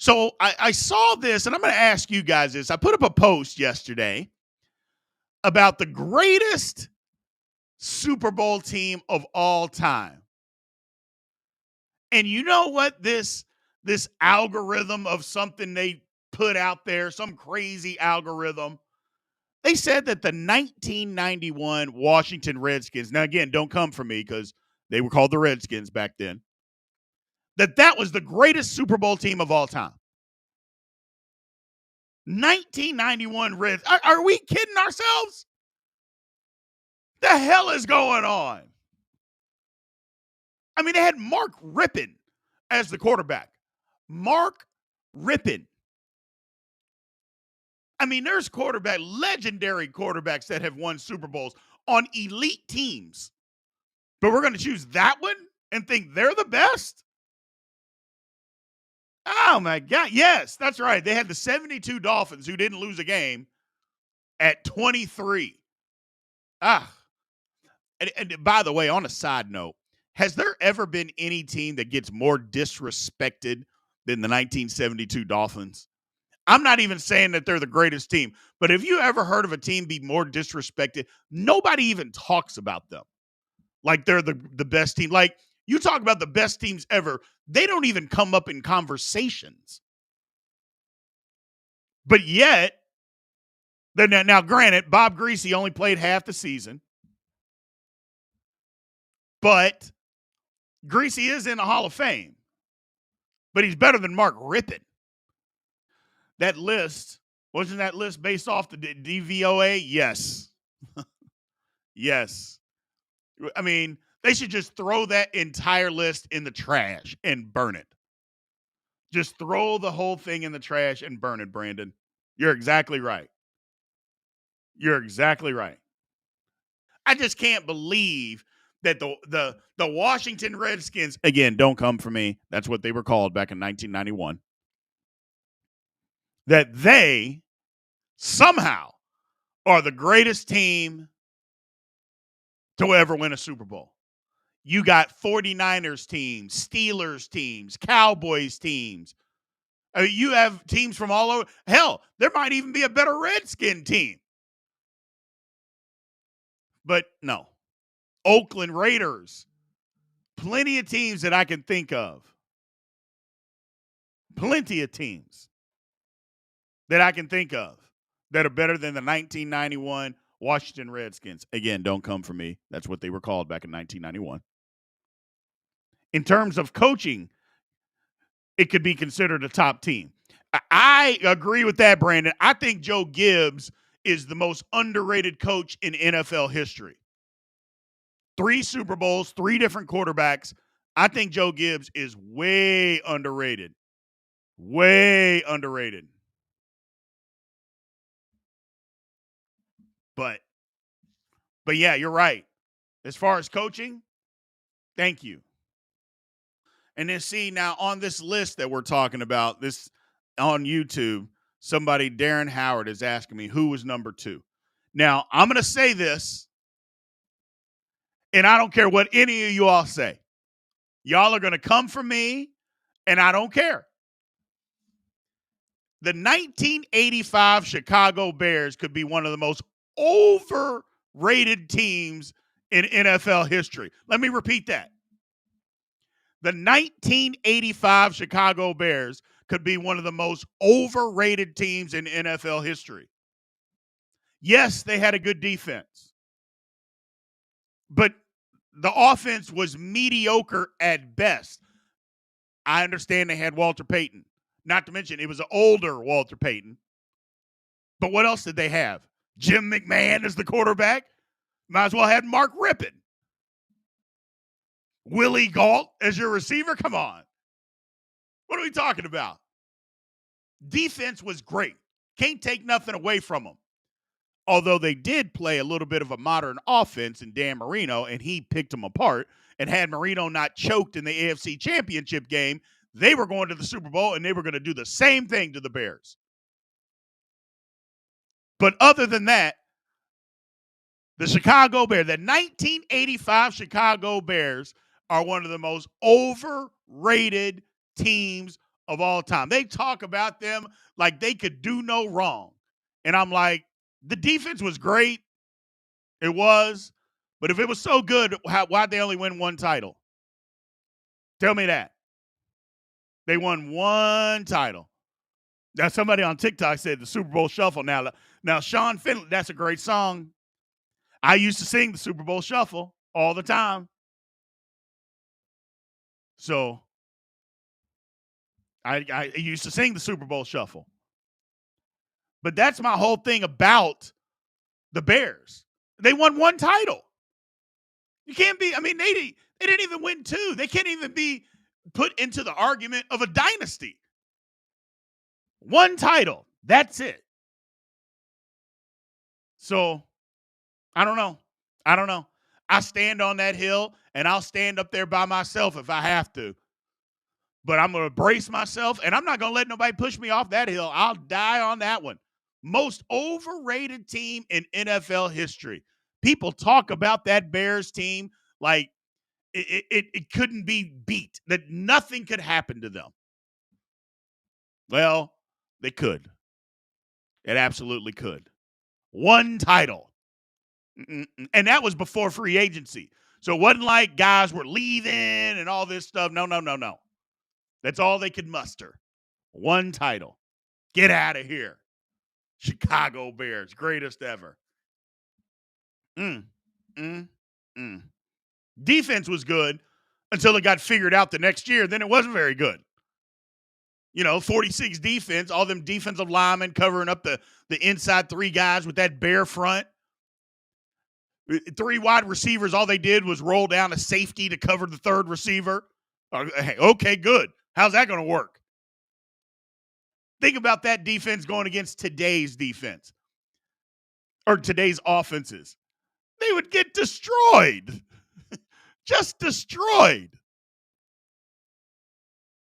So I saw this, and I'm going to ask you guys this. I put up a post yesterday about the greatest Super Bowl team of all time. And you know what this algorithm of something they put out there, some crazy algorithm, they said that the 1991 Washington Redskins, now again, don't come for me because they were called the Redskins back then, that was the greatest Super Bowl team of all time. 1991 Reds. Are we kidding ourselves? The hell is going on? I mean, they had Mark Rippon as the quarterback. Mark Rippon. I mean, there's legendary quarterbacks that have won Super Bowls on elite teams. But we're going to choose that one and think they're the best? Oh, my God. Yes, that's right. They had the 72 Dolphins who didn't lose a game at 23. And by the way, on a side note, has there ever been any team that gets more disrespected than the 1972 Dolphins? I'm not even saying that they're the greatest team, but have you ever heard of a team be more disrespected? Nobody even talks about them like they're the best team. Like, you talk about the best teams ever, they don't even come up in conversations. But yet, now granted, Bob Greasy only played half the season, but Greasy is in the Hall of Fame. But he's better than Mark Rippon. That list, wasn't that list based off the DVOA? Yes. Yes. I mean, they should just throw that entire list in the trash and burn it. Just throw the whole thing in the trash and burn it, Brandon. You're exactly right. You're exactly right. I just can't believe that the Washington Redskins, again, don't come for me. That's what they were called back in 1991. That they somehow are the greatest team to ever win a Super Bowl. You got 49ers teams, Steelers teams, Cowboys teams. I mean, you have teams from all over. Hell, there might even be a better Redskin team. But no. Oakland Raiders. Plenty of teams that I can think of. Plenty of teams that I can think of that are better than the 1991 Washington Redskins. Again, don't come for me. That's what they were called back in 1991. In terms of coaching, it could be considered a top team. I agree with that, Brandon. I think Joe Gibbs is the most underrated coach in NFL history. 3 Super Bowls, 3 different quarterbacks. I think Joe Gibbs is way underrated. Way underrated. But yeah, you're right. As far as coaching, thank you. And then see, now on this list that we're talking about, this on YouTube, somebody, Darren Howard, is asking me who was number 2. Now, I'm going to say this, and I don't care what any of you all say. Y'all are going to come for me, and I don't care. The 1985 Chicago Bears could be one of the most overrated teams in NFL history. Let me repeat that. The 1985 Chicago Bears could be one of the most overrated teams in NFL history. Yes, they had a good defense, but the offense was mediocre at best. I understand they had Walter Payton. Not to mention, it was an older Walter Payton. But what else did they have? Jim McMahon as the quarterback? Might as well have Mark Rippon. Willie Gault as your receiver? Come on. What are we talking about? Defense was great. Can't take nothing away from them. Although they did play a little bit of a modern offense in Dan Marino, and he picked them apart. And had Marino not choked in the AFC Championship game, they were going to the Super Bowl, and they were going to do the same thing to the Bears. But other than that, the Chicago Bears, the 1985 Chicago Bears, are one of the most overrated teams of all time. They talk about them like they could do no wrong. And I'm like, the defense was great. It was. But if it was so good, why'd they only win one title? Tell me that. They won one title. Now, somebody on TikTok said the Super Bowl Shuffle. Now Sean Finley, that's a great song. I used to sing the Super Bowl Shuffle all the time. So I used to sing the Super Bowl Shuffle. But that's my whole thing about the Bears. They won one title. You can't be, I mean, they didn't even win two. They can't even be put into the argument of a dynasty. One title. That's it. So, I don't know. I stand on that hill, and I'll stand up there by myself if I have to. But I'm going to brace myself, and I'm not going to let nobody push me off that hill. I'll die on that one. Most overrated team in NFL history. People talk about that Bears team like it couldn't be beat, that nothing could happen to them. Well, they could. It absolutely could. One title. And that was before free agency. So it wasn't like guys were leaving and all this stuff. No. That's all they could muster. One title. Get out of here. Chicago Bears, greatest ever. Defense was good until it got figured out the next year. Then it wasn't very good. 46 defense, all them defensive linemen covering up the inside three guys with that bare front. Three wide receivers, all they did was roll down a safety to cover the third receiver. Okay, good. How's that going to work? Think about that defense going against today's defense or today's offenses. They would get destroyed. Just destroyed.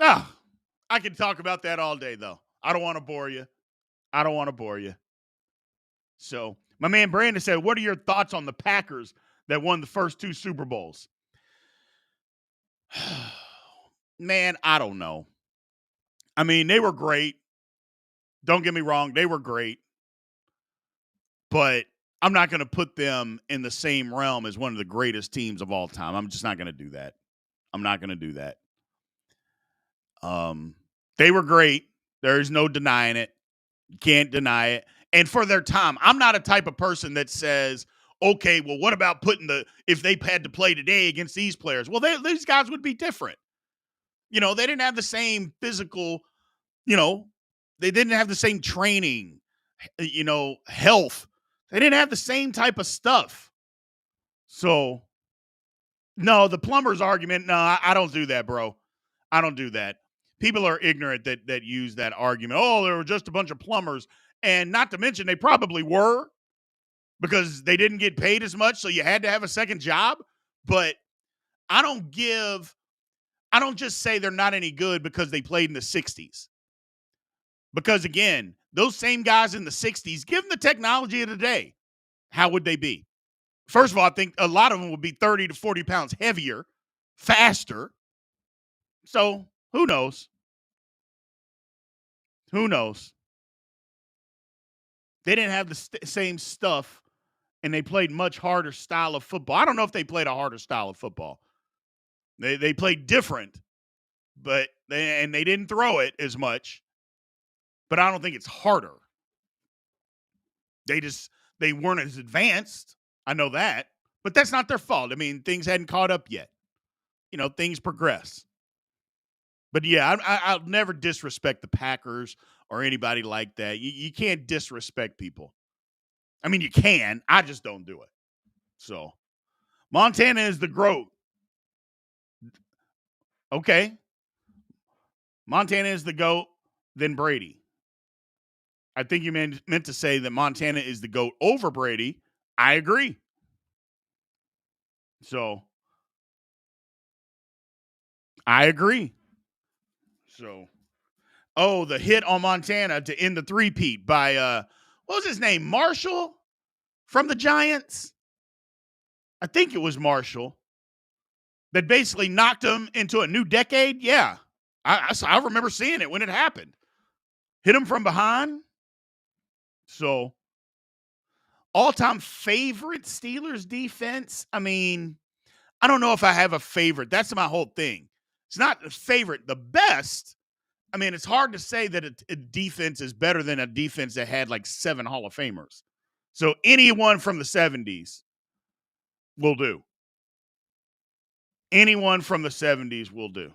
Ah, I can talk about that all day, though. I don't want to bore you. So, my man Brandon said, what are your thoughts on the Packers that won the first two Super Bowls? Man, I don't know. I mean, they were great. Don't get me wrong. They were great. But I'm not going to put them in the same realm as one of the greatest teams of all time. I'm just not going to do that. I'm not going to do that. They were great. There's no denying it. You can't deny it. And for their time, I'm not a type of person that says, okay, well, what about if they had to play today against these players? Well, these guys would be different. They didn't have the same physical, they didn't have the same training, health. They didn't have the same type of stuff. So, no, the plumber's argument, no, I don't do that, bro. I don't do that. People are ignorant that use that argument. Oh, there were just a bunch of plumbers. And not to mention, they probably were because they didn't get paid as much, so you had to have a second job. But I don't just say they're not any good because they played in the 60s. Because, again, those same guys in the 60s, given the technology of today, how would they be? First of all, I think a lot of them would be 30 to 40 pounds heavier, faster. So, who knows? Who knows? They didn't have the same stuff, and they played much harder style of football. I don't know if they played a harder style of football. They played different, but they didn't throw it as much. But I don't think it's harder. They weren't as advanced. I know that, but that's not their fault. I mean, things hadn't caught up yet. Things progress. But yeah, I'll never disrespect the Packers or anybody like that. You can't disrespect people. I mean, you can. I just don't do it. So, Montana is the GOAT. Okay. Montana is the GOAT, then Brady. I think you meant to say that Montana is the GOAT over Brady. I agree. So, I agree. So, the hit on Montana to end the three-peat by, what was his name? Marshall from the Giants? I think it was Marshall that basically knocked him into a new decade. Yeah, I remember seeing it when it happened. Hit him from behind. So, all-time favorite Steelers defense? I mean, I don't know if I have a favorite. That's my whole thing. It's not a favorite. The best, I mean, it's hard to say that a defense is better than a defense that had like 7 Hall of Famers. So anyone from the 70s will do. Anyone from the 70s will do.